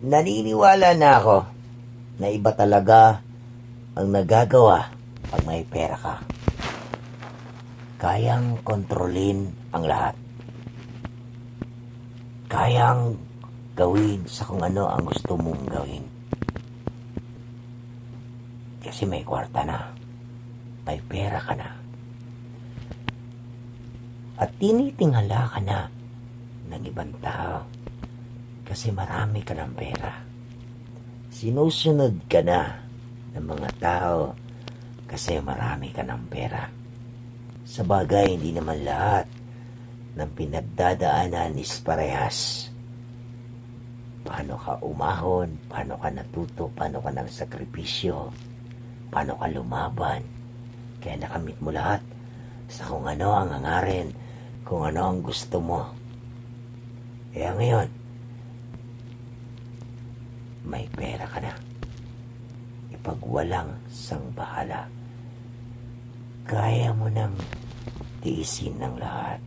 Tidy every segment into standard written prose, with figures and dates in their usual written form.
Naniniwala na ako na iba talaga ang nagagawa pag may pera ka. Kayang kontrolin ang lahat. Kayang gawin sa kung ano ang gusto mong gawin. Kasi may kwarta na. May pera ka na. At tinitingala ka na ng ibang tao. Kasi marami ka ng pera. Sinusunod ka na ng mga tao kasi marami ka ng pera. Sa bagay, hindi naman lahat ng pinagdadaanan is parehas. Paano ka umahon, paano ka natuto, paano ka nagsakripisyo, paano ka lumaban. Kaya nakamit mo lahat sa kung ano ang hangarin, kung ano ang gusto mo. Kaya ngayon, may pera ka na. Ipagwalang sangbahala. Kaya mo nang tiisin ng lahat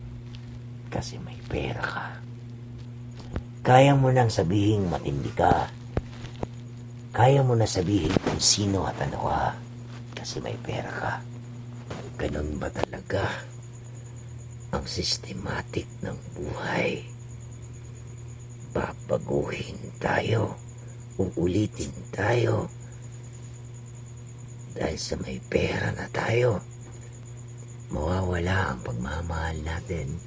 kasi may pera ka. Kaya mo nang sabihin matindi ka. Kaya mo na sabihin kung sino at ano ka kasi may pera ka. Ganun ba talaga ang systematic ng buhay? Babaguhin tayo. Uulitin tayo dahil sa may pera na tayo. Mawawala ang pagmamahal natin,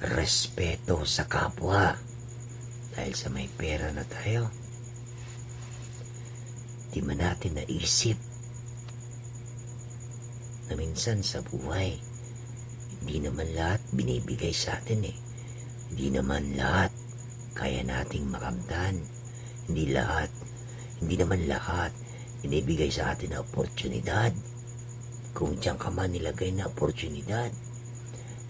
respeto sa kapwa dahil sa may pera na tayo. Di man natin naisip na minsan sa buhay hindi naman lahat binibigay sa atin eh. Hindi naman lahat kaya nating makamtan. Hindi naman lahat inibigay sa atin na oportunidad. Kung diyan ka man nilagay na oportunidad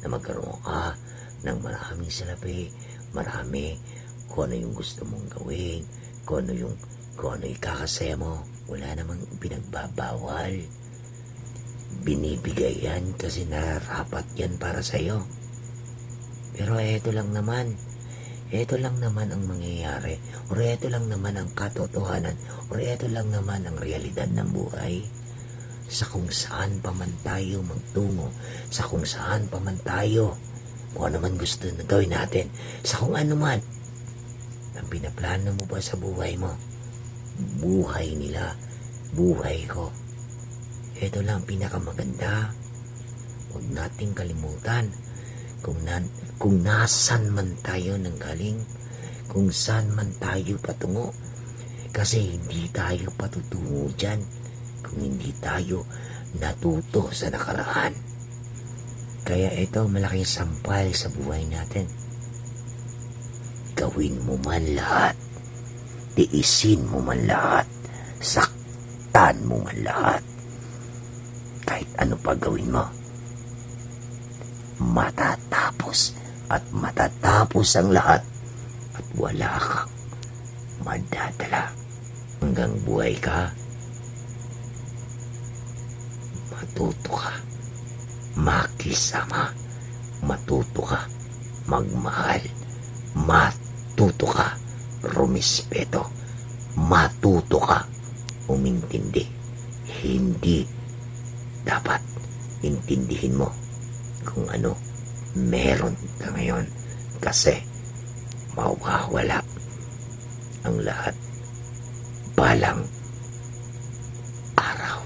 na magkaroon ka ng maraming salapi, marami, kung ano yung gusto mong gawin, kung ano ikakasaya mo, wala namang pinagbabawal. Binibigay yan kasi nararapat yan para sa'yo. Pero ito lang naman ang mangyayari, o ito lang naman ang katotohanan, o ito lang naman ang realidad ng buhay. Sa kung saan pa man tayo magtungo, sa kung saan pa man tayo, kung ano man gusto na gawin natin, sa kung ano man, ang pinaplano mo ba sa buhay mo, buhay nila, buhay ko. Ito lang pinakamaganda. Huwag nating kalimutan kung nasan man tayo nanggaling, kung saan man tayo patungo. Kasi hindi tayo patutungo dyan kung hindi tayo natuto sa nakaraan. Kaya ito malaking sampal sa buhay natin. Gawin mo man lahat, tiisin mo man lahat, saktan mo man lahat, kahit ano pa gawin mo, matatapos at matatapos ang lahat at wala kang madadala. Hanggang buhay ka, matuto ka makisama, matuto ka magmahal, matuto ka rumispeto, matuto ka umintindi. Hindi dapat intindihin mo kung ano meron ka ngayon kasi mawawala ang lahat balang araw.